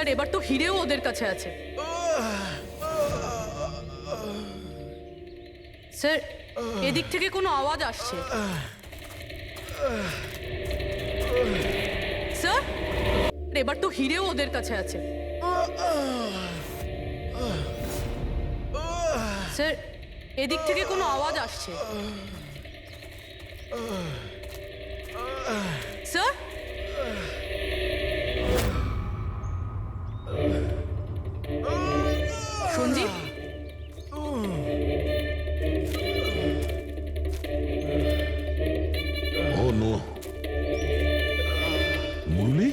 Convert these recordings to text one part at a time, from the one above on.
Sir এবার তো হিরেও ওদের কাছে আছে। স্যার এদিক থেকে কোনো আওয়াজ আসছে। স্যার এবার তো হিরেও ওদের কাছে আছে। স্যার এদিক থেকে কোনো আওয়াজ আসছে। স্যার সঞ্জীব, ও নো, মুরলি?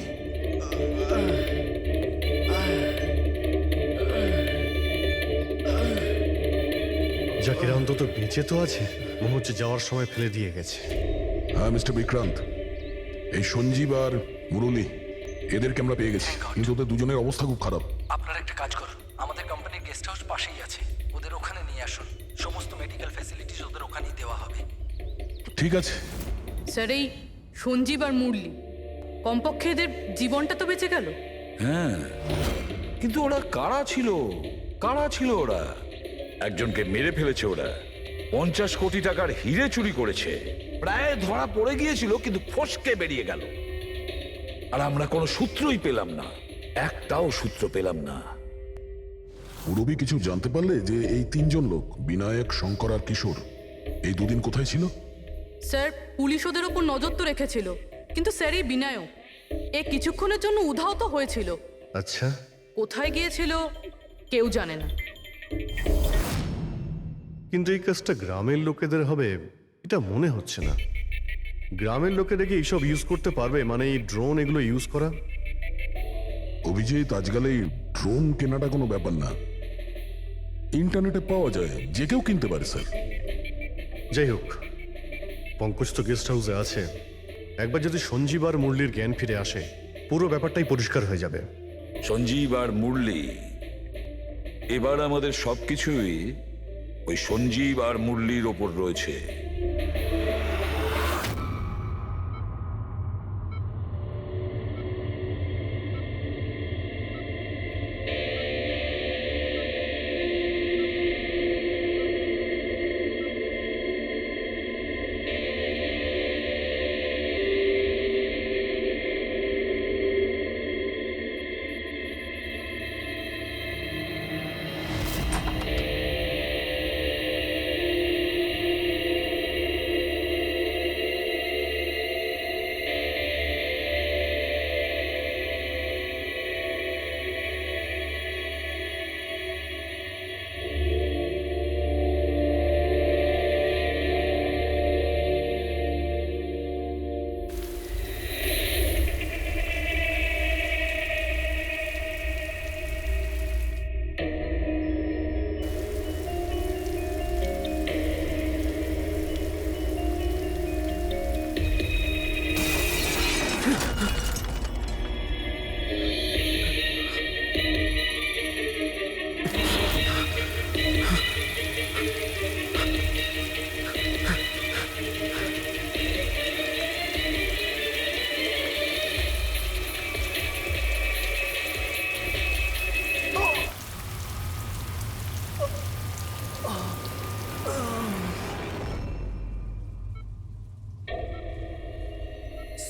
জাকির অন্তত বেঁচে তো আছে, মনে হচ্ছে যাওয়ার সময় ফেলে দিয়ে গেছে। হ্যাঁ মিস্টার বিক্রান্ত, এই সঞ্জীব আর মুরলি এদেরকে আমরা পেয়ে গেছি, কিন্তু ওদের দুজনের অবস্থা খুব খারাপ। আপনারা একটা কাজ করুন, আমাদের কোম্পানির গেস্ট হাউস পাশেই আছে, ওদের ওখানে নিয়ে আসুন। সমস্ত মেডিকেল ফ্যাসিলিটিস ওদের ওখানেই দেওয়া হবে। ঠিক আছে। স্যার এই সঞ্জীব আর মুরলি, কমপক্ষে এদের জীবনটা তো বেঁচে গেল। হ্যাঁ, কিন্তু ওরা কারা ছিল? কারা ছিল ওরা? একজনকে মেরে ফেলেছে ওরা, 50 কোটি টাকার হিরে চুরি করেছে, প্রায় ধরা পড়ে গিয়েছিল কিন্তু ফসকে বেরিয়ে গেল। আর আমরা কোনো সূত্রই পেলাম না, একটাও সূত্র পেলাম না। মুরবি কিছু জানতে পারলে যে এই তিনজন লোক, বিনায়ক, শঙ্কর আর কিশোর, এই দুদিন কোথায় ছিল? স্যার পুলিশ ওদের ওপর নজর তো রেখেছিল, কিন্তু স্যার এই বিনায়ক এ কিছুক্ষণের জন্য উধাও তো হয়েছিল। আচ্ছা, কোথায় গিয়েছিল কেউ জানে না। কিন্তু এই কাজটা গ্রামের লোকেদের হবে এটা মনে হচ্ছে না। গ্রামের লোকেরা কি এইসব ইউজ করতে পারবে? মানে এই ড্রোন এগুলো ইউজ করা? অভিজিৎ, আজকাল এই ড্রোন কেনাটা কোনো ব্যাপার না, ইন্টারনেটে পাওয়া যায়, যে কেউ কিনতে পারে স্যার। যাই হোক, পঙ্কজ তো গেস্ট হাউসে আছে, একবার যদি সঞ্জীব আর মুরলির জ্ঞান ফিরে আসে পুরো ব্যাপারটাই পরিষ্কার হয়ে যাবে। সঞ্জীব আর মুরলি, এবার আমাদের সবকিছুই ওই সঞ্জীব আর মুরলির ওপর রয়েছে।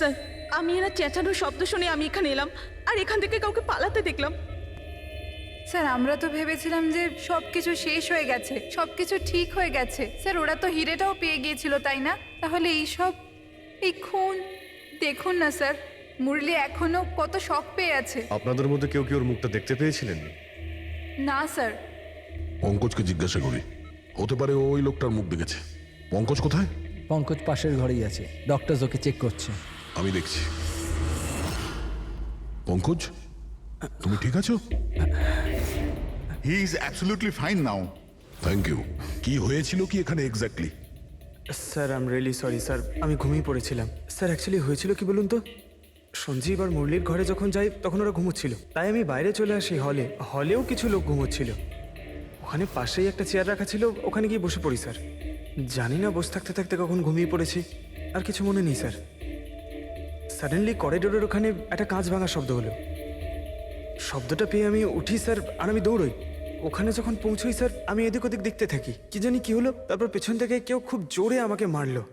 স্যার, আমি এরা চেঁচানোর শব্দ শুনে আমি এখানে এলাম, আর এখান থেকে কাউকে পালাতে দেখলাম। স্যার আমরা তো ভেবেছিলাম যে সব কিছু শেষ হয়ে গেছে, সব কিছু ঠিক হয়ে গেছে। স্যার ওরা তো হিরেটাও পেয়ে গিয়েছিল, তাই না? তাহলে এই সব, এই খুন, দেখুন না স্যার, মুরলি এখনো কত শক পেয়ে আছে। আপনাদের মধ্যে কেউ কি ওর মুখটা দেখতে পেয়েছিলেন? না স্যার। পঙ্কজকে জিজ্ঞাসা করি, হতে পারে ও ওই লোকটার মুখ দেখেছে। পঙ্কজ কোথায়? পঙ্কজ পাশের ঘরেই আছে, ডক্টর ওকে চেক করছে। আমি দেখছি। পঙ্কজ, তুমি ঠিক আছো? He is absolutely fine now. Thank you. কি হয়েছিল কি এখানে exactly? Sir I am really sorry sir, আমি ঘুমিয়ে পড়েছিলাম। স্যার অ্যাকচুয়ালি হয়েছিল কি বলুন তো, সঞ্জীব আর মুরলির ঘরে যখন যাই তখন ওরা ঘুমোচ্ছিল, তাই আমি বাইরে চলে আসি হলে। হলেও কিছু লোক ঘুমোচ্ছিল, ওখানে পাশেই একটা চেয়ার রাখা ছিল, ওখানে গিয়ে বসে পড়ি স্যার। জানি না বসে থাকতে থাকতে কখন ঘুমিয়ে পড়েছি, আর কিছু মনে নেই স্যার। সাডেনলি করিডোরের ওখানে একটা কাঁচ ভাঙার শব্দ হলো, শব্দটা পেয়ে আমি উঠি স্যার, আর আমি দৌড়ই। ওখানে যখন পৌঁছই স্যার, আমি এদিক ওদিক দেখতে থাকি, কি জানি কি হলো। তারপর পেছন থেকে কেউ খুব জোরে আমাকে মারলো।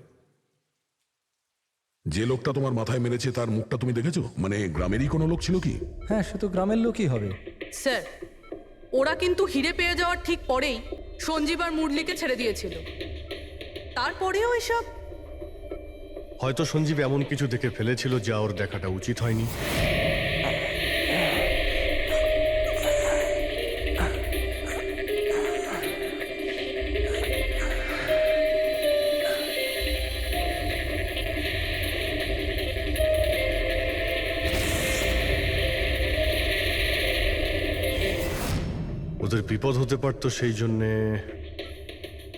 যে লোকটা তোমার মাথায় মেরেছে তার মুখটা তুমি দেখেছো? মানে গ্রামেরই কোনো লোক ছিল কি? হ্যাঁ, সে তো গ্রামের লোকই হবে। স্যার, ওরা কিন্তু হিরে পেয়ে যাওয়ার ঠিক পরেই সঞ্জীব আর মুরলিকে ছেড়ে দিয়েছিল। তারপরেও এসব। হয়তো সঞ্জীব এমন কিছু দেখে ফেলেছিল যা ওর দেখাটা উচিত হয়নি। ওদের বিপদ হতে পারতো, সেই জন্যে।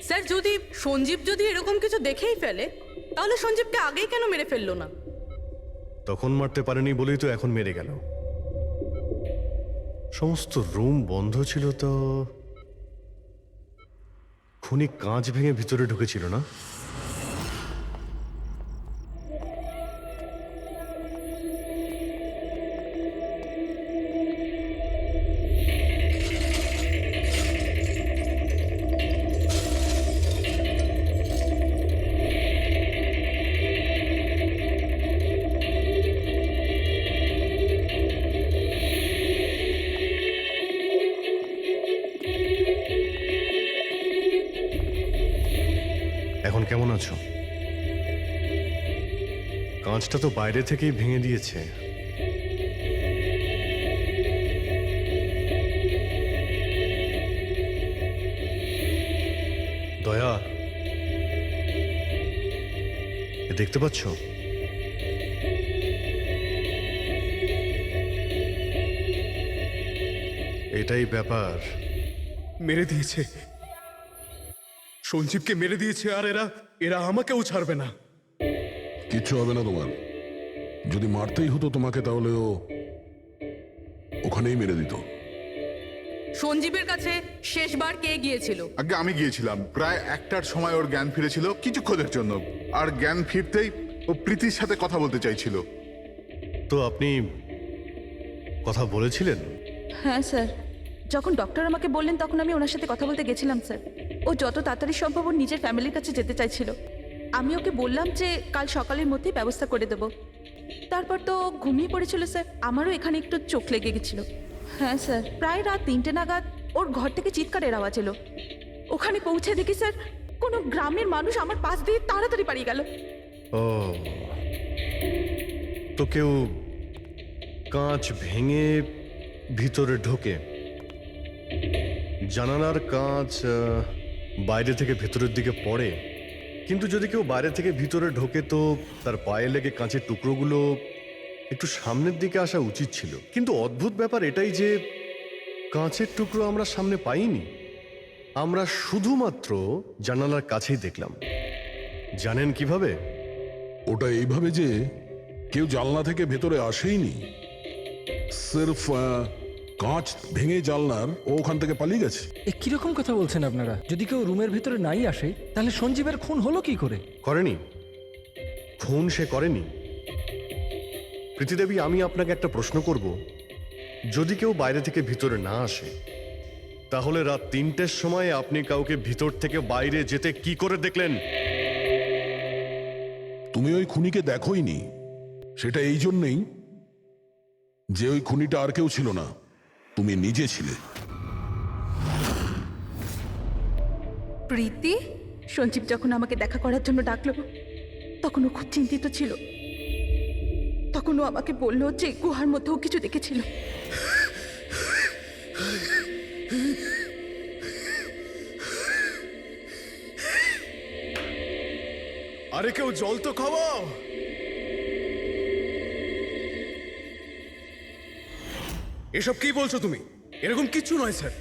স্যার, সঞ্জীব যদি এরকম কিছু দেখেই ফেলে, তাহলে সঞ্জীবকে আগেই কেন মেরে ফেললো না? তখন মারতে পারেনি বলেই তো এখন মেরে গেল। সমস্ত রুম বন্ধ ছিল তো খুনি কাঁচ ভেঙে ভিতরে ঢুকেছিল না? এখন কেমন আছো? কাঁচটা তো বাইরে থেকেই ভেঙে দিয়েছে। দয়া, এ দেখতে পাচ্ছ? এটাই ব্যাপার। মেরে দিয়েছে, সঞ্জীবকে মেরে দিয়েছে, আর এরা আমাকেও ছাড়বে না। কিচ্ছু হবে না তোমার। যদি মারতেই হতো তোমাকে, তাহলে ও ওখানেই মেরে দিত। সঞ্জীবের কাছে শেষবার কে গিয়েছিল? আগে আমি গিয়েছিলাম, প্রায় 1টার সময় ওর জ্ঞান ফিরেছিল কিছুক্ষণের জন্য, আর জ্ঞান ফিরতেই ও প্রীতির সাথে কথা বলতে চাইছিল। তো আপনি কথা বলেছিলেন? হ্যাঁ স্যার, যখন ডক্টর আমাকে বললেন তখন আমি ওনার সাথে কথা বলতে গেছিলাম স্যার। ও যত তাড়াতাড়ি সম্ভব ওর নিজের ফ্যামিলির কাছে যেতে চাইছিল। আমি ওকে বললাম যে কাল সকালের মধ্যেই ব্যবস্থা করে দেবো। তারপর তো ও ঘুমিয়ে পড়েছিল স্যার। আমারও এখানে একটু চোখ লেগে গেছিল। হ্যাঁ স্যার, প্রায় রাত 3টে নাগাদ ওর ঘর থেকে চিৎকারের আওয়াজ এলো। ওখানে পৌঁছে দেখি স্যার কোনো গ্রামের মানুষ আমার পাশ দিয়ে তাড়াতাড়ি পালিয়ে গেল। ও, তো কেউ কাঁচ ভেঙে ভিতরে ঢোকে? জানালার কাঁচ বাইরে থেকে ভেতরের দিকে পড়ে, কিন্তু যদি কেউ বাইরে থেকে ভিতরে ঢোকে তো তার পায়ে লেগে কাঁচের টুকরোগুলো একটু সামনের দিকে আসা উচিত ছিল। কিন্তু অদ্ভুত ব্যাপার এটাই যে কাঁচের টুকরো আমরা সামনে পাইনি, আমরা শুধুমাত্র জানালার কাছেই দেখলাম। জানেন কিভাবে? ওটা এইভাবে যে কেউ জানলা থেকে ভেতরে আসেইনি, সির্ফ কাঁচ ভেঙে জানলার ও ওখান থেকে পালিয়ে গেছে। এ কিরকম কথা বলছেন আপনারা? যদি কেউ রুমের ভিতরে নাই আসে, তাহলে সঞ্জীবের খুন হলো কি করে? করেনি, খুন সে করেনি। প্রীতিদেবী, আমি আপনাকে একটা প্রশ্ন করব। যদি কেউ বাইরে থেকে ভিতরে না আসে, তাহলে রাত 3টের সময় আপনি কাউকে ভিতর থেকে বাইরে যেতে কি করে দেখলেন? তুমি ওই খুনিকে দেখোইনি, সেটা এই জন্যেই যে ওই খুনিটা আর কেউ ছিল না, তুমি নিজে ছিলে। প্রীতি? সঞ্জীব যখন আমাকে দেখা করার জন্য ডাকলো তখন ও খুব চিন্তিত ছিল। তখন ও আমাকে বললো যে গুহার মধ্যেও কিছু দেখেছিল। আরে কেউ জল তো খাওয়াও। এসব কি বলছো তুমি? এরকম কিচ্ছু নয় স্যার।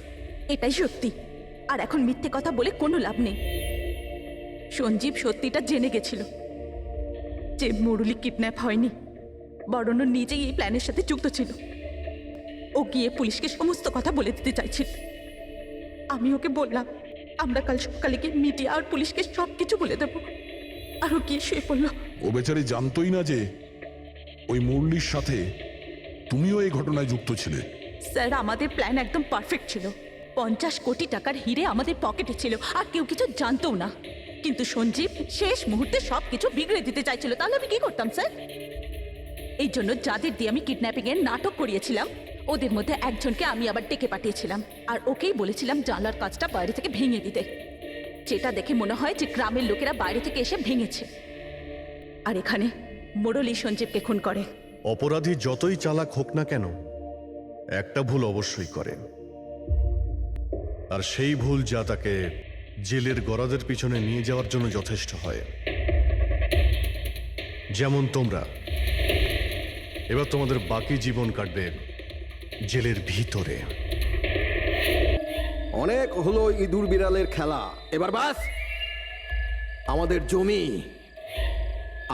এটাই সত্যি, আর এখন মিথ্যে কথা বলে কোনো লাভ নেই। সঞ্জীব সত্যিটা জেনে গেছিল যে মুরলি কিডন্যাপ হয়নি, বরং ও নিজেই এই প্ল্যানের সাথে যুক্ত ছিল। ও গিয়ে পুলিশকে সমস্ত কথা বলে দিতে চাইছিল। আমি ওকে বললাম আমরা কাল সকালে গিয়ে মিডিয়া আর পুলিশকে সব কিছু বলে দেবো, আর ও গিয়ে শুয়ে পড়ল। ও বেচারি জানতোই না যে ওই মুরলির সাথে তুমিও এই ঘটনায় যুক্ত ছিলে। স্যার আমাদের প্ল্যান একদম পারফেক্ট ছিল। 50 কোটি টাকার হিরে আমাদের পকেটে ছিল, আর কেউ কিছু জানতও না। কিন্তু সঞ্জীব শেষ মুহূর্তে সব কিছু বিগড়ে দিতে চাইছিল। তাহলে আমি কি করতাম স্যার? এই জন্য যাদের দিয়ে আমি কিডন্যাপিং এর নাটক করিয়েছিলাম, ওদের মধ্যে একজনকে আমি আবার ডেকে পাঠিয়েছিলাম, আর ওকেই বলেছিলাম জানলার কাজটা বাইরে থেকে ভেঙে দিতে, যেটা দেখে মনে হয় যে গ্রামের লোকেরা বাইরে থেকে এসে ভেঙেছে। আর এখানে মোড়লি সঞ্জীবকে খুন করে। অপরাধী যতই চালাক হোক না কেন, একটা ভুল অবশ্যই করে, আর সেই ভুল যা তাকে জেলের গরাদের পিছনে নিয়ে যাওয়ার জন্য যথেষ্ট হয়। যেমন তোমরা এবার তোমাদের বাকি জীবন কাটবে জেলের ভিতরে। অনেক হলো ইঁদুর বিড়ালের খেলা, এবার বাস। আমাদের জমি,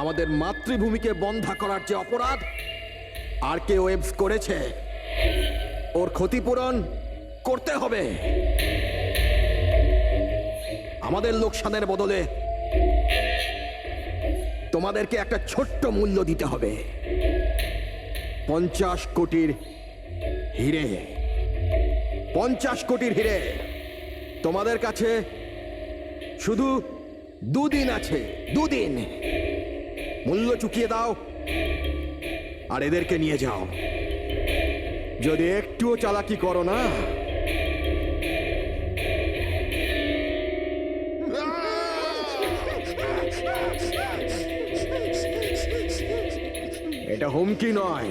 আমাদের মাতৃভূমিকে বন্ধা করার যে অপরাধ আর কে ওয়েবস করেছে, ওর ক্ষতিপূরণ করতে হবে। আমাদের লোকসানের বদলে তোমাদেরকে একটা ছোট্ট মূল্য দিতে হবে। 50 কোটির হিরে। 50 কোটির হিরে। তোমাদের কাছে শুধু 2 দিন আছে, 2 দিন। মূল্য চুকিয়ে দাও আর এদেরকে নিয়ে যাও। যদি একটুও চালাকি করো না, এটা হুমকি নয়,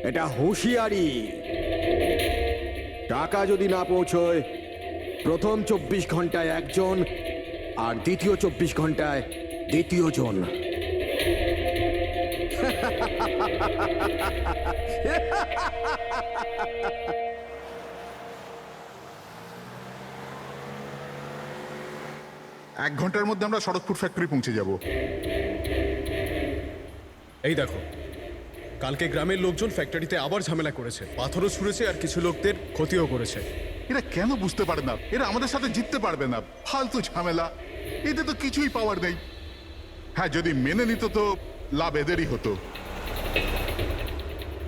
এটা হুঁশিয়ারি। টাকা যদি না পৌঁছয়, প্রথম 24 ঘন্টায় একজন, আর দ্বিতীয় 24 ঘন্টায় দ্বিতীয় জন। এক ঘন্টার মধ্যে আমরা শরৎপুর ফ্যাক্টরি পৌঁছে যাব। এই দেখো, কালকে গ্রামের লোকজন ফ্যাক্টরিতে আবার ঝামেলা করেছে, পাথরও ছুঁড়েছে আর কিছু লোকদের ক্ষতিও করেছে। এরা কেন বুঝতে পারে না এরা আমাদের সাথে জিততে পারবে না? ফালতু ঝামেলা, এতে তো কিছুই পাওয়ার নেই। হ্যাঁ, যদি মেনে নিত তো লাভ এদেরই হতো।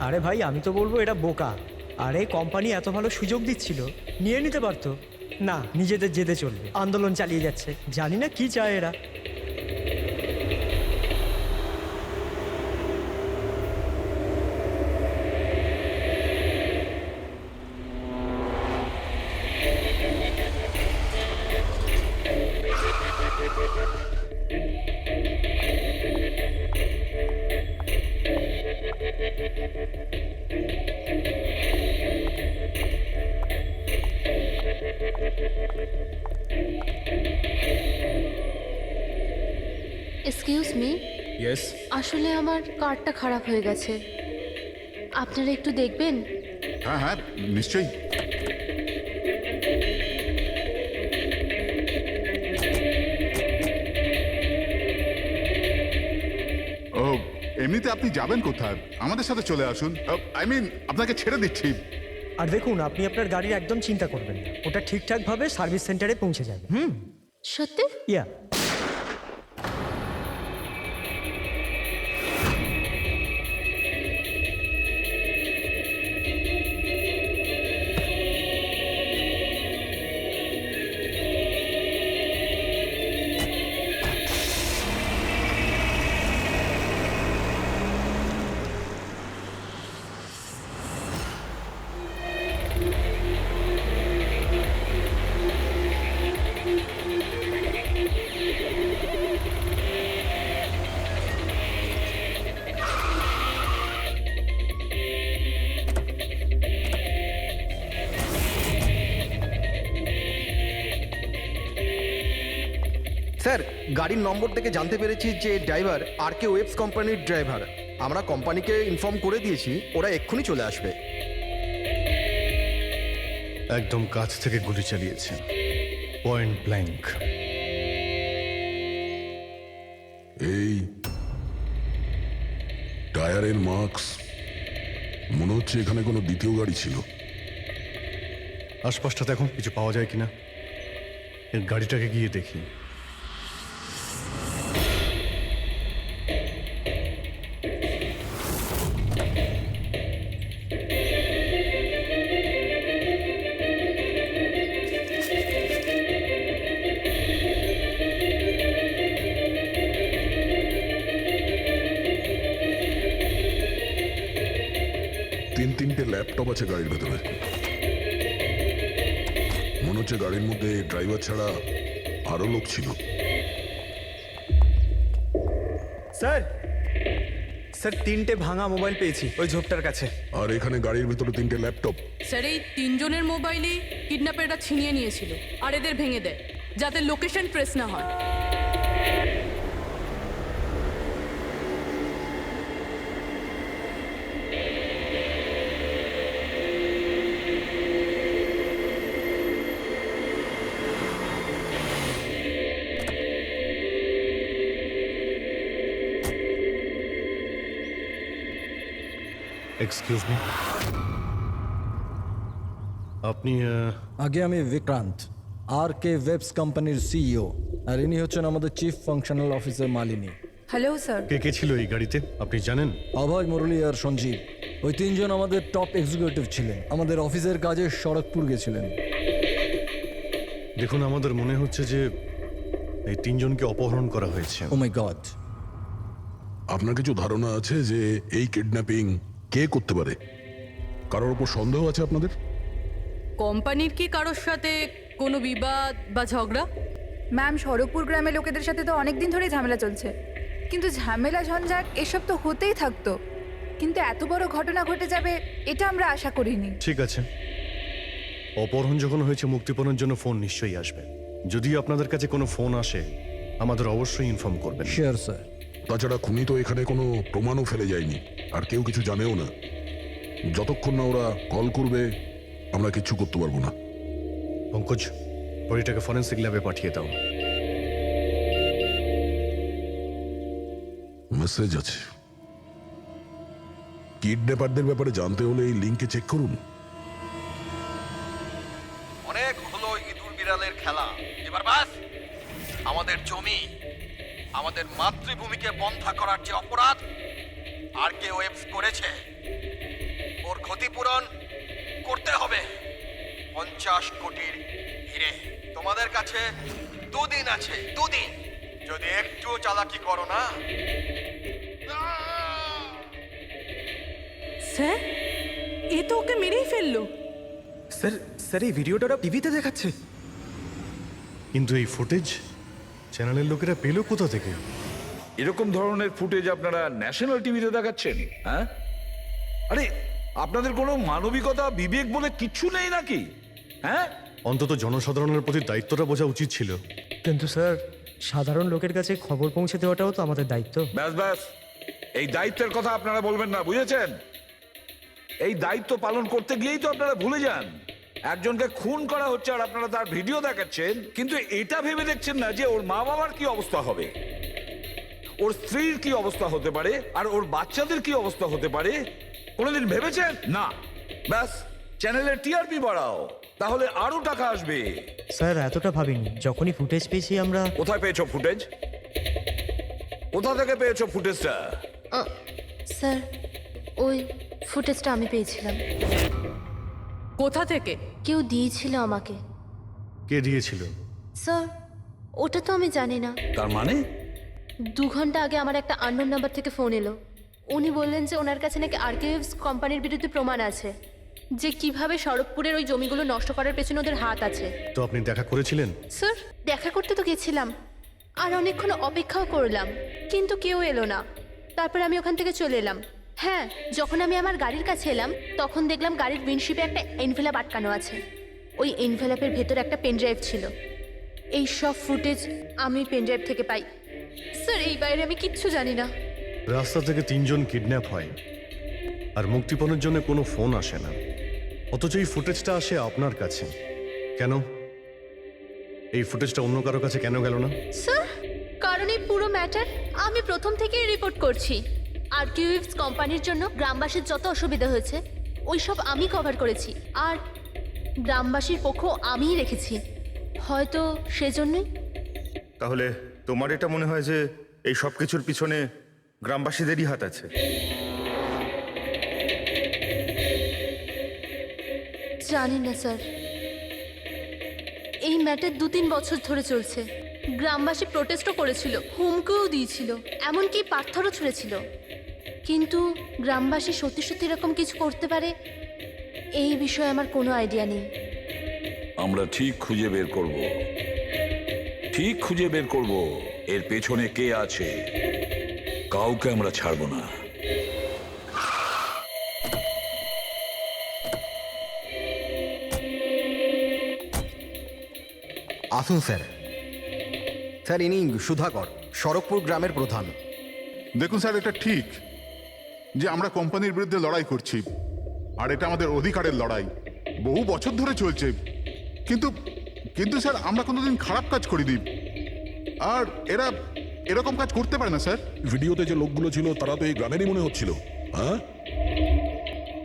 আরে ভাই, আমি তো বলবো এটা বোকা। আরে কোম্পানি এত ভালো সুযোগ দিচ্ছিল, নিয়ে নিতে পারতো। না, নিজেদের জেদে চলবে, আন্দোলন চালিয়ে যাচ্ছে। জানি না কি চায় এরা। Excuse me, yes. আসলে আমার কার্ডটা খারাপ হয়ে গেছে, আপনারা একটু দেখবেন? হ্যাঁ হ্যাঁ, নিশ্চয়ই। ও, এমনিতে আপনি যাবেন কোথায়? আমাদের সাথে চলে আসুন। আই মিন, আপনাকে ছেড়ে দিচ্ছি। আর দেখুন, আপনি আপনার গাড়ির একদম চিন্তা করবেন না, ওটা ঠিকঠাকভাবে সার্ভিস সেন্টারে পৌঁছে যাবে। সত্যি? ইয়া। স্যার, গাড়ির নম্বর থেকে জানতে পেরেছি যে ড্রাইভার আর কে ওয়েবস কোম্পানির ড্রাইভার। আমরা কোম্পানিকে ইনফর্ম করে দিয়েছি, ওরা এক্ষুনি চলে আসবে। একদম কাছ থেকে গুলি চালিয়েছে, পয়েন্ট ব্ল্যাঙ্ক। এই টায়ারের মার্কস, মনে হচ্ছে এখানে কোনো দ্বিতীয় গাড়ি ছিল। আশপাশটা দেখো, কিছু পাওয়া যায় কিনা। এর গাড়িটাকে গিয়ে দেখি। ল্যাপটপ আছে গাড়ির ভেতরে। মনে হচ্ছে গাড়ির মধ্যে ড্রাইভার ছাড়া আরো লোক ছিল। স্যার স্যার 3টে ভাঙা মোবাইল পেয়েছি ওই ঝোপটার কাছে। আর এখানে গাড়ির ভেতরে 3টে ল্যাপটপ। স্যার এই 3 জনের মোবাইলই কিডন্যাপাররা ছিনিয়ে নিয়েছিল আর এদের ভেঙে দেয় যাতে লোকেশন ট্রেস না হয়। এক্সকিউজ মি, আপনি আগে আমি বিক্রান্ত, আর কে ওয়েবস কোম্পানির সিইও, আর ইনি হচ্ছেন আমাদের chief functional officer Malini. Hello sir. কে কে ছিল এই গাড়িতে আপনি জানেন? অভয়, মুরলী আর সঞ্জীব, ওই 3 জন আমাদের টপ এক্সিকিউটিভ ছিলেন। আমাদের অফিসের কাজে সড়কপুর গেছিলেন। দেখুন, আমাদের মনে হচ্ছে যে এই 3 জনকে অপহরণ করা হয়েছে। ও মাই গড। আপনার কিছু ধারণা আছে যে এই কিডন্যাপিং কে করতে পারে? কারোর উপর সন্দেহ আছে আপনাদের? কোম্পানির কি কারোর সাথে কোনো বিবাদ বা ঝগড়া? ম্যাম, সড়কপুর গ্রামের লোকেদের সাথে তো অনেক দিন ধরেই ঝামেলা চলছে, কিন্তু ঝামেলা ঝঞ্ঝাট এসব তো হতেই থাকতো, কিন্তু এত বড় ঘটনা ঘটে যাবে এটা আমরা আশা করিনি। ঠিক আছে, অপহরণ যখন হয়েছে মুক্তিপণের জন্য ফোন নিশ্চয়ই আসবে। যদি আপনাদের কাছে কোনো ফোন আসে আমাদের অবশ্যই ইনফর্ম করবেন। Sure sir. তাছাড়া খুনি তো এখানে কোনো প্রমাণও ফেলে যায়নি, আর কেউ কিছু জানেও না। যতক্ষণ না ওরা কল করবে আমরা কিচ্ছু করতে পারবো না। পঙ্কজ, বডিটাকে ফরেন্সিক ল্যাবে পাঠিয়ে দাও। মেসেজ আছে। কিডন্যাপারদের ব্যাপারে জানতে হলে এই লিঙ্কে চেক করুন। অনেক হলো ইঁদুর বিড়ালের খেলা, এবার বাস। আমাদের জমি, আমাদের মাতৃভূমিকে বন্ধা করার যে অপরাধ আর কে ওয়েবস করেছে ওর ক্ষতিপূরণ করতে হবে 50 কোটির হিরে। তোমাদের কাছে 2 দিন আছে, 2 দিন। যদি একটু চালাকি করো না। স্যার, এ তো ওকে মেরেই ফেললো। স্যার স্যার এই ভিডিওটা ওরা টিভিতে দেখাচ্ছে। কিন্তু এই ফুটেজ চ্যানেলের লোকেরা পেলো কোথা থেকে? এরকম ধরনের ফুটেজ আপনারা ন্যাশনাল টিভিতে দেখাচ্ছেন? হ্যাঁ, আরে আপনাদের কোনো মানবিকতা বিবেক বলে কিচ্ছু নেই নাকি? হ্যাঁ, অন্তত জনসাধারণের প্রতি দায়িত্বটা বোঝা উচিত ছিল। কিন্তু স্যার, সাধারণ লোকের কাছে খবর পৌঁছে দেওয়াটাও তো আমাদের দায়িত্ব। ব্যাস ব্যাস, এই দায়িত্বের কথা আপনারা বলবেন না, বুঝেছেন? এই দায়িত্ব পালন করতে গিয়েই তো আপনারা ভুলে যান একজনকে খুন করা হচ্ছে আর আপনারা তার ভিডিও দেখাচ্ছেন, কিন্তু এটা ভেবে দেখছেন না যে ওর মা বাবার কি অবস্থা হবে, ওর স্ত্রীর কি অবস্থা হতে পারে, আর ওর বাচ্চাদের কি অবস্থা হতে পারে। কোনোদিন ভেবেছেন? না। ব্যাস, চ্যানেলের টিআরপি বাড়াও, তাহলে আরো টাকা আসবে। স্যার, এতটা ভাবিনি। যখনই ফুটেজ পেয়েছি আমরা। কোথায় পেয়েছো ফুটেজ? কোথা থেকে পেয়েছো ফুটেজটা? স্যার, ওই ফুটেজটা আমি পেয়েছিলাম। কোথা থেকে? কেউ দিয়েছিল আমাকে। কে দিয়েছিল? স্যার, ওটা তো আমি জানি না। তার মানে? 2 ঘন্টা আগে আমার একটা আননোন নাম্বার থেকে ফোন এলো। উনি বললেন যে ওনার কাছে নাকি আরকেএফস কোম্পানির বিরুদ্ধে প্রমাণ আছে, যে কিভাবে সড়কপুরের ওই জমিগুলো নষ্ট করার পেছনে ওদের হাত আছে। তো আপনি দেখা করেছিলেন? স্যার, দেখা করতে তো গেছিলাম, আর অনেকক্ষণ অপেক্ষাও করলাম, কিন্তু কেউ এলো না। তারপর আমি ওখান থেকে চলে এলাম। হ্যাঁ, যখন আমি আমার গাড়ির কাছে এলাম তখন দেখলাম গাড়ির উইন্ডশিপে একটা এনভেলাপ আটকানো আছে। ওই এনভেলাপের ভেতর একটা পেনড্রাইভ ছিল। এই সব ফুটেজ আমি পেনড্রাইভ থেকে পাই। স্যার, এই বাইরে আমি কিচ্ছু জানি না। রাস্তা থেকে 3 জন কিডন্যাপ হয় আর মুক্তিপণের জন্য কোনো ফোন আসে না, অথচ এই ফুটেজটা আসে আপনার কাছে। কেন এই ফুটেজটা অন্য কারো কাছে কেন গেল না? স্যার, কারণ এই পুরো ম্যাটার আমি প্রথম থেকেই রিপোর্ট করছি। আরকেএফস কোম্পানির জন্য গ্রামবাসীর যত অসুবিধা হয়েছে ওই সব আমি কভার করেছি, আর গ্রামবাসীর পক্ষ আমিই রেখেছি। হয়তো সেজন্যই। তাহলে তোমার এটা মনে হয় যে এই সব কিছুর পিছনে গ্রামবাসীদেরই হাত আছে? জানি না স্যার, এই ম্যাটার 2-3 বছর ধরে চলছে। গ্রামবাসী প্রোটেস্টও করেছিল, হুমকিও দিয়েছিল, এমনকি পাথরও ছুঁড়েছিল, কিন্তু গ্রামবাসী সত্যি সত্যি এরকম কিছু করতে পারে এই বিষয়ে আমার কোনো আইডিয়া নেই। আমরা ঠিক খুঁজে বের করব, ঠিক খুঁজে বের করব এর পেছনে কে আছে। কাউকে আমরা ছাড়বো না। আসুন স্যার। স্যার, ইনি সুধাকর, শরৎপুর গ্রামের প্রধান। দেখুন স্যার, এটা ঠিক যে আমরা কোম্পানির বিরুদ্ধে লড়াই করছি, আর এটা আমাদের অধিকারের লড়াই, বহু বছর ধরে চলছে। কিন্তু কিন্তু স্যার, আমরা কোনোদিন খারাপ কাজ করিনি, আর এরা এরকম কাজ করতে পারে না স্যার। ভিডিওতে যে লোকগুলো ছিল তারা তো এই গ্রামেরই মনে হচ্ছিল। হ্যাঁ,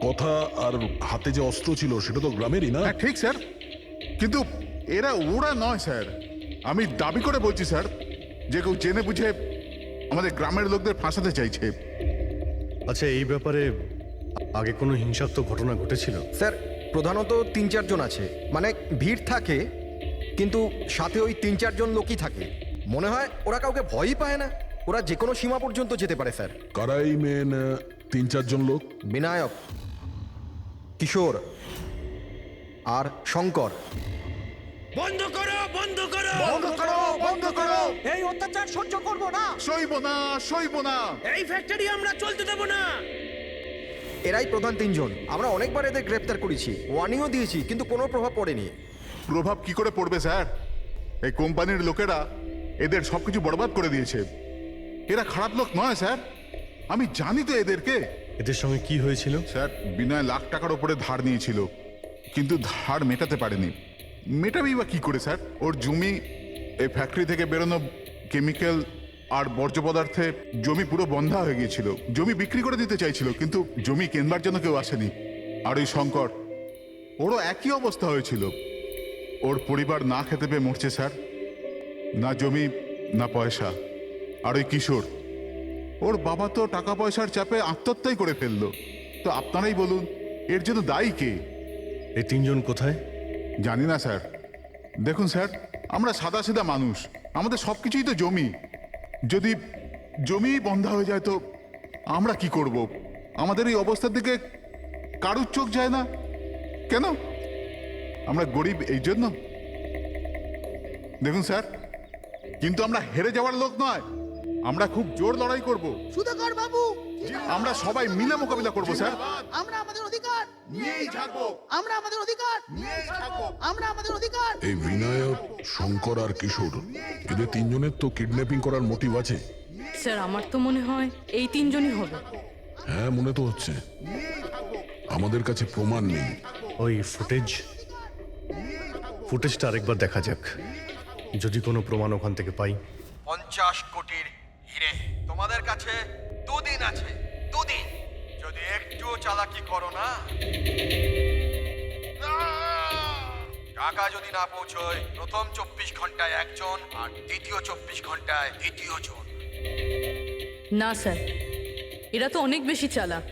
কথা আর হাতে যে অস্ত্র ছিল সেটা তো গ্রামেরই না। হ্যাঁ ঠিক স্যার, কিন্তু ওরা নয় স্যার। আমি দাবি করে বলছি স্যার, যে কেউ জেনে বুঝে আমাদের গ্রামের লোকদের ফাঁসাতে চাইছে। আচ্ছা, এই ব্যাপারে আগে কোনো হিংসাত্মক ঘটনা ঘটেছিল? স্যার, প্রধানত 3-4 জন আছে, মানে ভিড় থাকে কিন্তু সাথে ওই 3-4 জন লোকই থাকে। মনে হয় ওরা কাউকে ভয়ই পায় না, ওরা যে কোনো সীমা পর্যন্ত যেতে পারে স্যার। কারাই মেন 3-4 জন লোক? বিনায়ক, কিশোর আর শঙ্কর। বন্ধ করো, বন্ধ করো, বন্ধ করো, বন্ধ করো, এই অত্যাচার সহ্য করব না। সইব না, সইব না। এই ফ্যাক্টরি আমরা চলতে দেব না। এরাই প্রধান 3 জন। আমরা অনেকবার এদের গ্রেপ্তার করেছি, ওয়ার্নিংও দিয়েছি, কিন্তু কোনো প্রভাব পড়েনি। প্রভাব কি করে পড়বে স্যার? এই কোম্পানির লোকেরা এদের সবকিছু বরবাদ করে দিয়েছে। এরা খারাপ লোক নয় স্যার, আমি জানি তো এদেরকে। এদের সঙ্গে কি হয়েছিল? স্যার, বিনয় লাখ টাকার ওপরে ধার নিয়েছিল, কিন্তু ধার মেটাতে পারেনি। মেটাবেই বা কি করে স্যার? ওর জমি, এই ফ্যাক্টরি থেকে বেরোনো কেমিক্যাল আর বর্জ্য পদার্থে জমি পুরো বন্ধা হয়ে গিয়েছিল। জমি বিক্রি করে দিতে চাইছিল, কিন্তু জমি কেনবার জন্য কেউ আসেনি। আর ওই শঙ্কর, ওরও একই অবস্থা হয়েছিল। ওর পরিবার না খেতে পেয়ে মরছে স্যার, না জমি না পয়সা। আর ওই কিশোর, ওর বাবা তো টাকা পয়সার চাপে আত্মহত্যাই করে ফেললো। তো আপনারাই বলুন, এর জন্য দায়ী কে? এই 3 জন কোথায়? জানি না স্যার। দেখুন স্যার, আমরা সাদাসিধা মানুষ, আমাদের সব কিছুই তো জমি। যদি জমি বন্ধা হয়ে যায় তো আমরা কি করব? আমাদের এই অবস্থার দিকে কারুর চোখ যায় না কেন? আমরা গরিব এই জন্য? দেখুন স্যার, কিন্তু আমরা হেরে যাওয়ার লোক নয়, আমরা খুব জোর লড়াই করব। সুধাকর বাবু, আমরা সবাই মিলে মোকাবিলা করব স্যার। আমরা আমাদের অধিকার নিয়েই থাকবো, আমরা আমাদের অধিকার নিয়েই থাকবো। আমরা আমাদের অধিকার এই বিনায়ক, শঙ্কর আর কিশোর, এদের 3 জনের তো কিডন্যাপিং করার মোটিভ আছে। স্যার, আমার তো মনে হয় এই 3 জনই হবে। হ্যাঁ, মনে তো হচ্ছে। আমাদের কাছে প্রমাণ নেই। ওই ফুটেজটা আরেকবার দেখা যাক, যদি কোনো প্রমাণ ওখান থেকে পাই। 50 কোটির হিরে তোমাদের কাছে 2 দিন আছে, 2 দিন। যদি একটুও চালাকি করো না, টাকা যদি না পৌঁছয়, প্রথম 24 ঘন্টায় একজন আর দ্বিতীয় 24 ঘন্টায় দ্বিতীয় জন। না স্যার, এরা তো অনেক বেশি চালাক।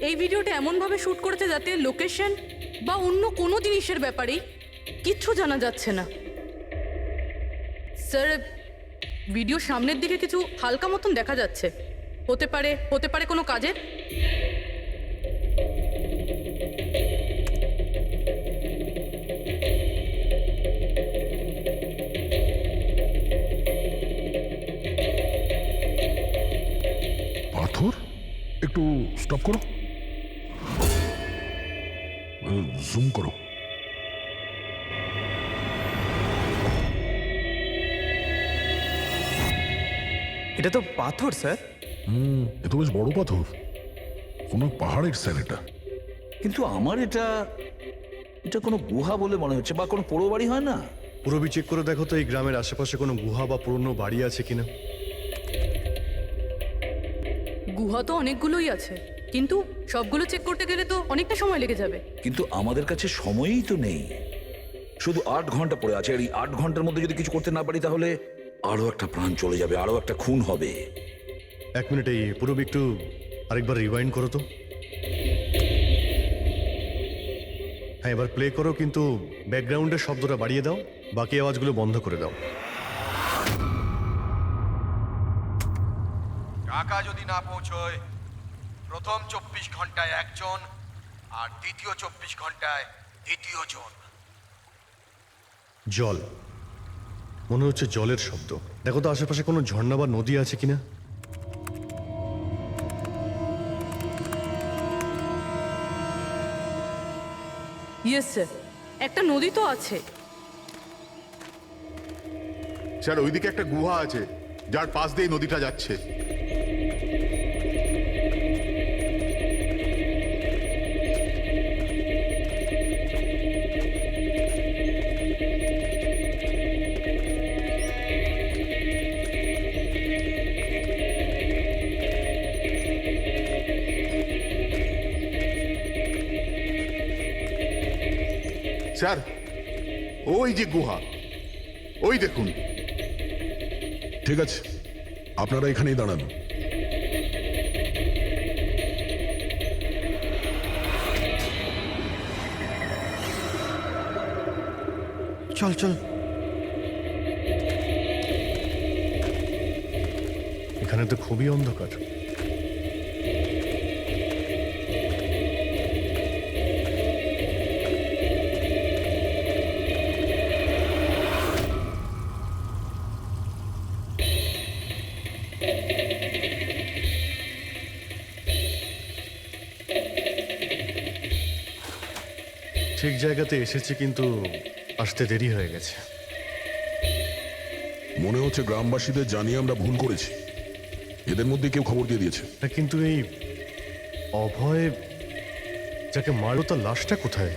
এই ভিডিওটা এমনভাবে শ্যুট করেছে যাতে লোকেশন বা অন্য কোনো জিনিসের ব্যাপারেই কিচ্ছু জানা যাচ্ছে না। স্যার, ভিডিও সামনের দিকে কিছু হালকা মতন দেখা যাচ্ছে। হতে পারে কোনো কাজের। পাথর, একটু স্টপ করো, জুম করো। এটা তো পাথর স্যার। এ তো বেশ বড় পাথর, কোনো পাহাড়ের স্যার এটা। কিন্তু আমার এটা কোনো গুহা বলে মনে হচ্ছে, বা কোনো পোড়ো বাড়ি হয় না? পুরবি চেক করে দেখো তো এই গ্রামের আশেপাশে কোনো গুহা বা পুরনো বাড়ি আছে কিনা। গুহা তো অনেকগুলোই আছে, কিন্তু সবগুলো চেক করতে গেলে তো অনেকটা সময় লেগে যাবে। কিন্তু আমাদের কাছে সময়ই তো নেই, শুধু 8 ঘন্টা পড়ে আছে। আর এই 8 ঘন্টার মধ্যে যদি কিছু করতে না পারি, তাহলে আরো একটা প্রাণ চলে যাবে, আরো একটা খুন হবে। 1 মিনিট, এই পুরবি একটু আরেকবার রিওয়াইন্ড করো তো। হ্যাঁ, এবার প্লে করো, কিন্তু ব্যাকগ্রাউন্ডের শব্দটা বাড়িয়ে দাও, বাকি আওয়াজগুলো বন্ধ করে দাও। টাকা যদি না পৌঁছয়, প্রথম 24 ঘন্টায় একজন আর দ্বিতীয় 24 ঘন্টায় দ্বিতীয় জন। জল, মনে হচ্ছে জলের শব্দ। দেখো তো আশেপাশে কোনো ঝর্ণা বা নদী আছে কিনা। ইয়েস স্যার, একটা নদী তো আছে। স্যার ওইদিকে একটা গুহা আছে যার পাশ দিয়ে নদীটা যাচ্ছে। স্যার ওই যে গুহা, ওই দেখুন। ঠিক আছে, আপনারা এখানেই দাঁড়ান। চল চল। এখানে তো খুবই অন্ধকার। ঠিক জায়গাতে এসেছি, কিন্তু আসতে দেরি হয়ে গেছে। মনে হচ্ছে গ্রামবাসীদের জানিয়ে আমরা ভুল করেছি। এদের মধ্যে কেউ খবর দিয়ে দিয়েছে। কিন্তু এই অভয় যাকে মারলো তার লাশটা কোথায়?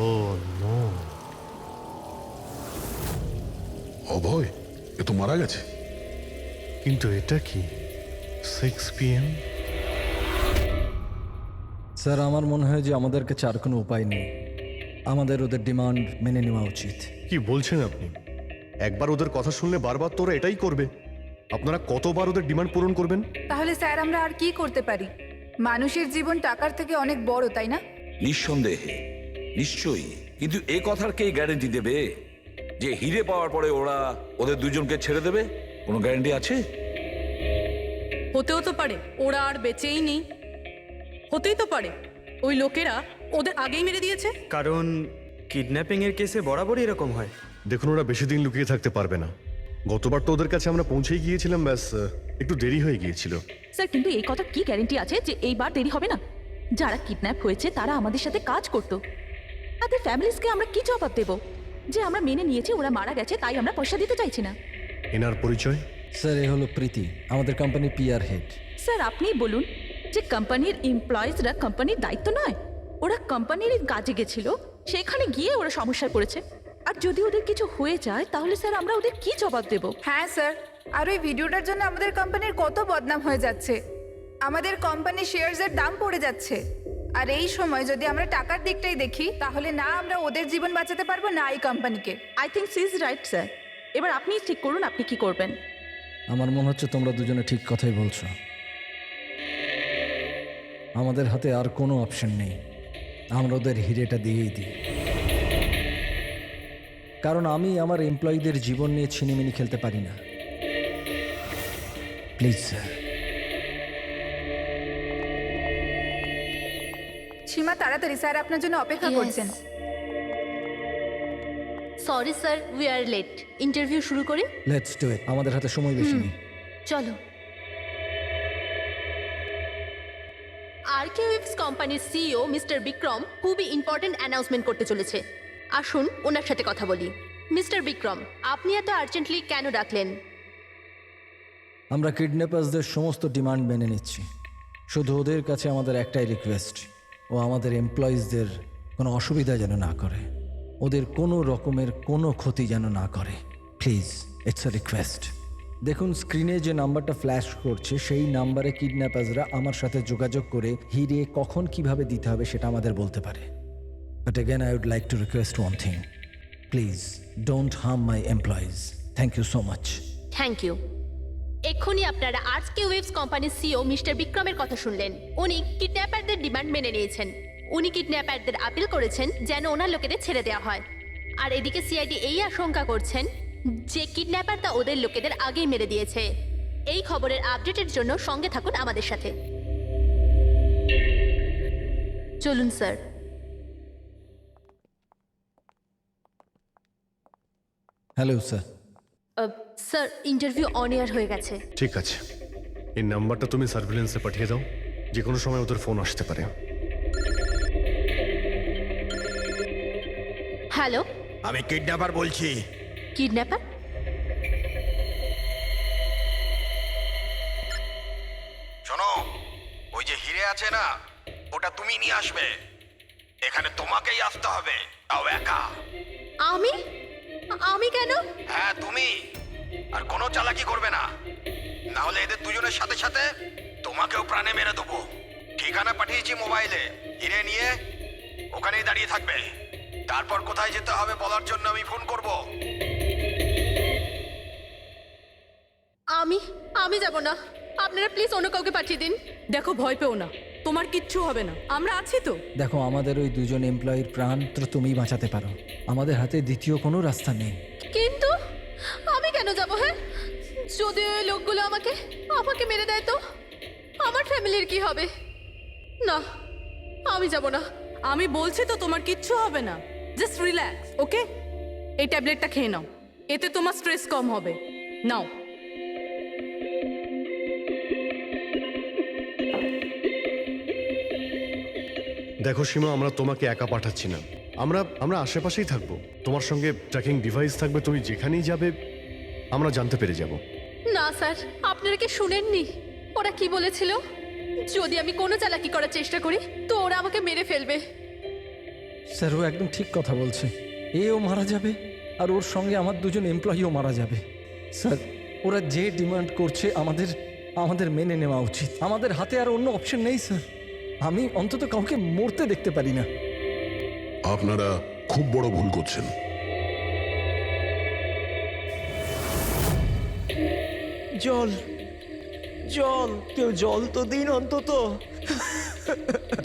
ও নো, অভয় এ তো মারা গেছে। কিন্তু এটা কি 6 PM? স্যার আমার মনে হয় যে আমাদের কাছে আর কোনো উপায় নেই, আমাদের ওদের ডিমান্ড মেনে নেওয়া উচিত। কি বলছেন আপনি? একবার ওদের কথা শুনলে বারবার তোরা এটাই করবে? আপনারা কতবার ওদের ডিমান্ড পূরণ করবেন? তাহলে স্যার আমরা আর কি করতে পারি? মানুষের জীবন টাকার থেকে অনেক বড়, তাই না? নিঃসন্দেহে, নিশ্চয়ই। কিন্তু এ কথার কে গ্যারেন্টি দেবে যে হিরে পাওয়ার পরে ওরা ওদের দুজনকে ছেড়ে দেবে? কোনো গ্যারেন্টি আছে? হতেও তো পারে ওরা আর বেঁচেই নেই। হতেই তো পারে ওই লোকেরা ওদের আগেই মেরে দিয়েছে। কারণ কিডন্যাপিং এর কেসে বরাবরই এরকম হয়। দেখুন, ওরা বেশি দিন লুকিয়ে থাকতে পারবে না। গতবার তো ওদের কাছে আমরা পৌঁছেই গিয়েছিলাম, ব্যাস একটু দেরি হয়ে গিয়েছিল। স্যার কিন্তু এই কথা কি গ্যারেন্টি আছে যে এইবার দেরি হবে না? যারা কিডন্যাপ হয়েছে তারা আমাদের সাথে কাজ করতো। তাদের ফ্যামিলিজকে আমরা কি জবাব দেব যে আমরা মেনে নিয়েছি ওরা মারা গেছে, তাই আমরা পয়সা দিতে চাইছি না? এনার পরিচয়? স্যার এ হলো প্রীতি, আমাদের কোম্পানির PR হেড। স্যার আপনিই বলুন যে কোম্পানির এমপ্লয়িজরা কোম্পানির দায়িত্ব নয়? ওরা কোম্পানির কাজে গেছিল, সেখানে গিয়ে ওরা সমস্যায় পড়েছে। আর যদি ওদের কিছু হয়ে যায় তাহলে স্যার আমরা ওদের কি জবাব দেব? হ্যাঁ স্যার, আর ওই ভিডিওটার জন্য আমাদের কোম্পানির কত বদনাম হয়ে যাচ্ছে। আমাদের কোম্পানির শেয়ারসের দাম পড়ে যাচ্ছে। আর এই সময় যদি আমরা টাকার দিকটাই দেখি, তাহলে না আমরা ওদের জীবন বাঁচাতে পারবো, না এই কোম্পানিকে। I think she is right sir. এবার আপনি ঠিক করুন আপনি কি করবেন। আমার মনে হচ্ছে তোমরা দুজনে ঠিক কথাই বলছো। আমাদের হাতে আর কোনো অপশন নেই, আমরা ওদের হিরেটা দিয়েই দিই। কারণ আমি আমার এমপ্লয়ীদের জীবন নিয়ে ছিনিমিনি খেলতে পারি না। Please sir. সীমা তাড়াতাড়ি, স্যার আপনার জন্য অপেক্ষা করছেন। Sorry sir, we are late. Interview শুরু করি? লেটস ডু ইট, আমাদের হাতে সময় বেশি নেই। চলো। আরকেওএফস কোম্পানির সিইও মিস্টার বিক্রম খুবই ইম্পর্টেন্ট অ্যানাউন্সমেন্ট করতে চলেছে। আসুন ওনার সাথে কথা বলি। মিস্টার বিক্রম, আপনি এত আর্জেন্টলি কেন ডাকলেন? আমরা কিডন্যাপার্সদের সমস্ত ডিমান্ড মেনে নিচ্ছি। শুধু ওদের কাছে আমাদের একটাই রিকোয়েস্ট, ও আমাদের এমপ্লয়িজদের কোনো অসুবিধা যেন না করে, ওদের কোনো রকমের কোনো ক্ষতি যেন না করে। Please, it's a request. দেখুন স্ক্রিনে যে নাম্বারটা ফ্ল্যাশ করছে সেই নাম্বারে কিডন্যাপার্সরা আমার সাথে যোগাযোগ করে হিরে কখন কিভাবে দিতে হবে সেটা আমাদের বলতে পারে। But again I would like to request one thing, please don't harm my employees. Thank you so much. Thank you. এক্ষুনি আপনারা আরকে ওয়েভস কোম্পানির সিও মিস্টার বিক্রমের কথা শুনলেন। উনি কিডন্যাপারদের ডিমান্ড মেনে নিয়েছেন। উনি কিডন্যাপারদের আপিল করেছেন যেন ওনার লোকেদের ছেড়ে দেওয়া হয়। আর এদিকে সিআইডি এই আশঙ্কা করছেন যে কিডন্যাপার তা ওদের লোকেদের আগেই মেরে দিয়েছে। এই খবরের আপডেটের জন্য সঙ্গে থাকুন আমাদের সাথে। চলুন sir. Hello sir. Sir interview on air হয়ে গেছে। ঠিক আছে, এই নাম্বারটা তুমি সার্ভিলেন্সে পাঠিয়ে দাও, যে কোনো সময় ওদের ফোন আসতে পারে। হ্যালো, আমি কিডন্যাপার বলছি। কিডন্যাপার? শোনো, ওই যে হিরে আছে না, ওটা তুমি নিয়ে আসবে। এখানে তোমাকেই আসতে হবে, তাও একা। আমি? আমি কেন? হ্যাঁ তুমি, আর কোনো চালাকি করবে না, না হলে এদের দুজনের সাথে সাথে তোমাকেও প্রাণে মেরে দেবো। ঠিকানা পাঠিয়েছি মোবাইলে, হিরে নিয়ে ওখানেই দাঁড়িয়ে থাকবে। তারপর কোথায় যেতে হবে বলার জন্য আমি ফোন করব। আমি যাব না, আপনারা প্লিজ অন্য কাউকে পাঠিয়ে দিন। দেখো, ভয় পেও না, তোমার কিচ্ছু হবে না, আমরা আছি তো। দেখো, আমাদের ওই দুজন এমপ্লয়ির প্রাণ তো তুমিই বাঁচাতে পারো। আমাদের হাতে দ্বিতীয় কোনো রাস্তা নেই। কিন্তু আমি কেন যাব? হ্যাঁ, যদি ওই লোকগুলো আমাকে মেরে দেয় তো আমার ফ্যামিলির কি হবে? না, আমি যাব না। আমি বলছি তো তোমার কিচ্ছু হবে না, জাস্ট রিল্যাক্স, ওকে? এই ট্যাবলেটটা খেয়ে নাও, এতে তোমার স্ট্রেস কম হবে। নাও। দেখো সীমা, আমরা তোমাকে একা পাঠাচ্ছি না, আমরা আশেপাশেই থাকবো। তোমার সঙ্গে ট্র্যাকিং ডিভাইস থাকবে, তুমি যেখানেই যাবে আমরা জানতে পেরে যাব। না স্যার, আপনারা কি শুনেননি ওরা কি বলেছিল? যদি আমি কোনো চালাকি করার চেষ্টা করি তো ওরা আমাকে মেরে ফেলবে। স্যার, ও একদম ঠিক কথা বলছে। এও মারা যাবে আর ওর সঙ্গে আমার দুজন এমপ্লয়িও মারা যাবে। স্যার, ওরা যে ডিমান্ড করছে আমাদের মেনে নেওয়া উচিত। আমাদের হাতে আর অন্য অপশন নেই স্যার। আমি অন্তত কাউকে মরতে দেখতে পারি না। আপনারা খুব বড় ভুল করছেন। জল, কেউ জল তো দিন অন্তত।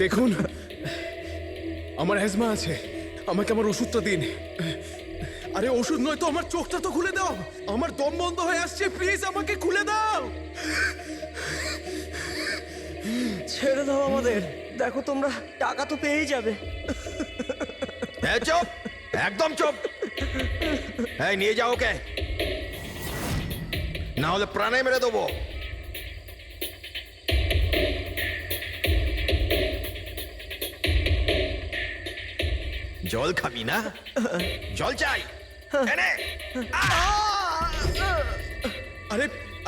দেখুন, আমার অ্যাজমা আছে, আমাকে আমার ওষুধটা দিন। আরে ওষুধ নয় তো, আমার চোখটা তো খুলে দাও, আমার দম বন্ধ হয়ে আসছে, প্লিজ আমাকে খুলে দাও। ছেড়ে দাও আমাদের, দেখো তোমরা টাকা তো পেয়েই যাবে। চুপ, একদম চুপ। এই নিয়ে যাও ওকে, না হলে প্রাণে মেরে দেবো। জল খাবি না? জল চাই, এনে।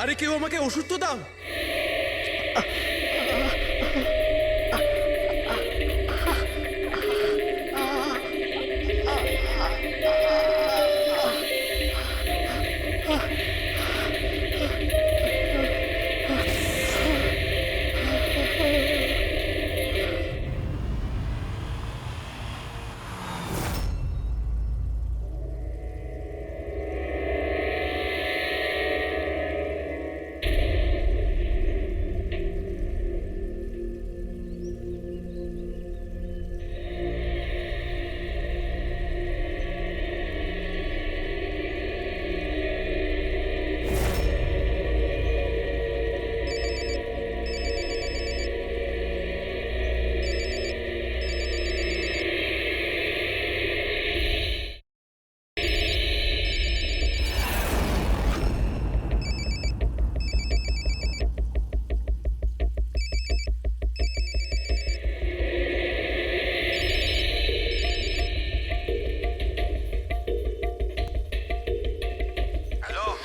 আরে কেউ আমাকে ওষুধ তো দাও।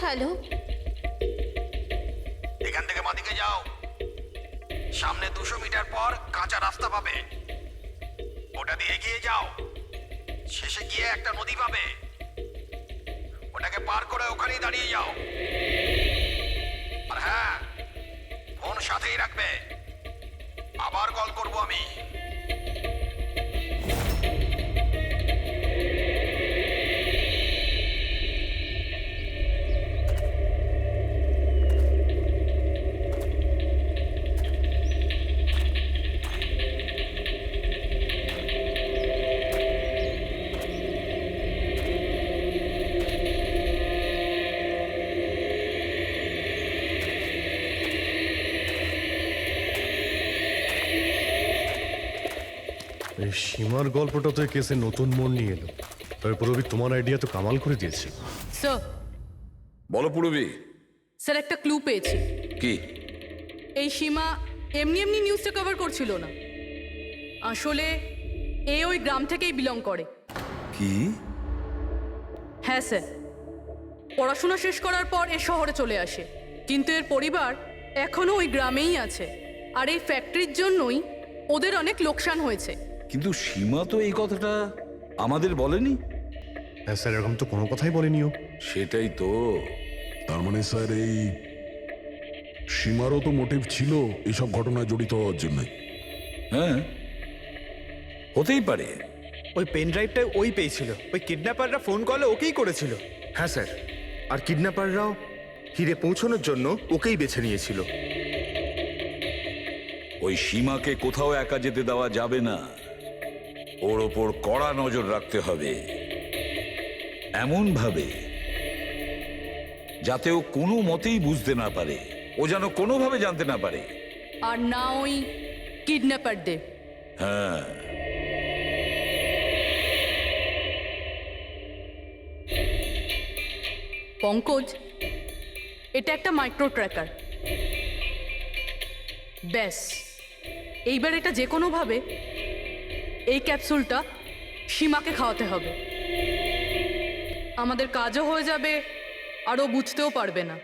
হ্যালো, এখান থেকে বাঁদিকে যাও, সামনে 200 মিটার পর কাঁচা রাস্তা পাবে, ওটা দিয়ে এগিয়ে যাও। শেষে গিয়ে একটা নদী পাবে, ওটাকে পার করে ওখানেই দাঁড়িয়ে যাও। আর হ্যাঁ, ফোন সাথেই রাখবে, আবার কল করব আমি। এই সীমার গল্পটা তো এই কেসে নতুন মোড় নিয়ে এলো। তবে পুরবি তোমার আইডিয়া তো কামাল করে দিয়েছে। স্যার বলো পুরবি। স্যার একটা ক্লু পেয়েছি। কি? এই সীমা এমনি এমনি নিউজটা কভার করছিল না, আসলে এ ওই গ্রাম থেকেই বিলং করে। কি? হ্যাঁ স্যার, পড়াশোনা শেষ করার পর এ শহরে চলে আসে, কিন্তু এর পরিবার এখনো ওই গ্রামেই আছে। আর এই ফ্যাক্টরির জন্যই ওদের অনেক লোকসান হয়েছে। কিন্তু সীমা তো এই কথাটা আমাদের বলেনি। হ্যাঁ স্যার, এরকম তো কোনো কথাই বলেনিও। সেটাই তো। তার মানে স্যার এই সীমারও তো মোটিভ ছিল এইসব ঘটনায় জড়িত হওয়ার জন্য। হ্যাঁ, হতেই পারে। ওই পেন ড্রাইভটা ওই পেয়েছিল, ওই কিডন্যাপাররা ফোন কলে ওকেই করেছিল। হ্যাঁ স্যার, আর কিডন্যাপাররাও হিরে পৌঁছানোর জন্য ওকেই বেছে নিয়েছিল। ওই সীমাকে কোথাও একা যেতে দেওয়া যাবে না, ওর ওপর কড়া নজর রাখতে হবে, এমন ভাবে যাতে ও কোনো মতেই বুঝতে না পারে, ও যেন কোনোভাবে জানতে না পারে। আর না ওই কিডন্যাপারদের। হ্যাঁ, পঙ্কজ, এটা একটা মাইক্রো ট্র্যাকার। ব্যাস, এইবার এটা যে কোনোভাবে এই ক্যাপসুলটা সীমাকে খাওয়াতে হবে। আমাদের কাজও হয়ে যাবে, আর ও বুঝতেও পারবে না।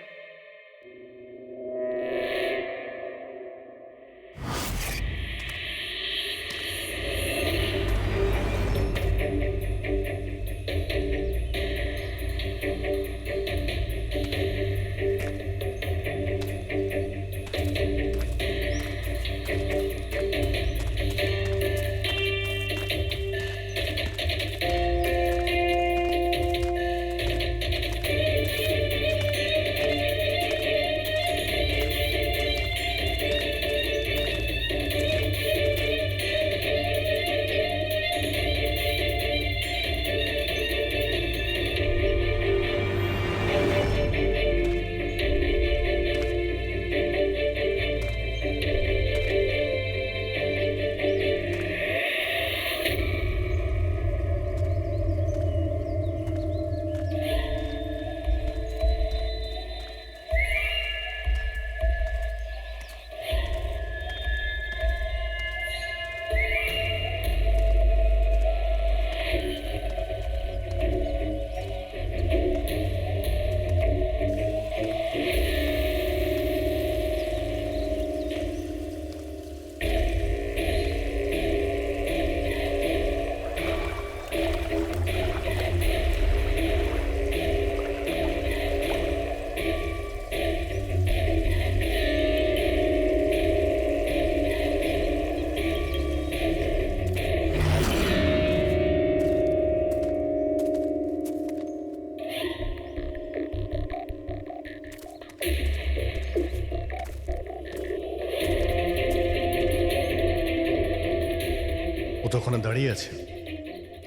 ও তো ওখানে দাঁড়িয়ে আছে।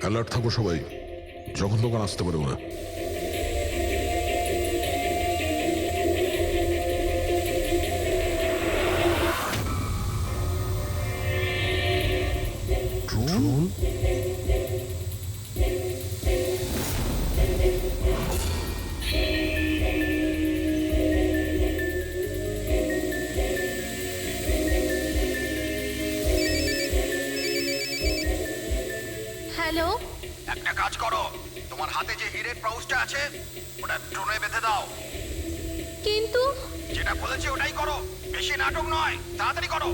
অ্যালার্ট থাকো সবাই, যখন তখন আসতে পারে ওরা। ড্রোন? হ্যালো, একটা কাজ করো, তোমার হাতে যে হিরের পাউচটা আছে ওটা ড্রোনে বেঁধে দাও। কিন্তু যেটা বলেছি ওটাই করো, বেশি নাটক নয়, তাড়াতাড়ি করো।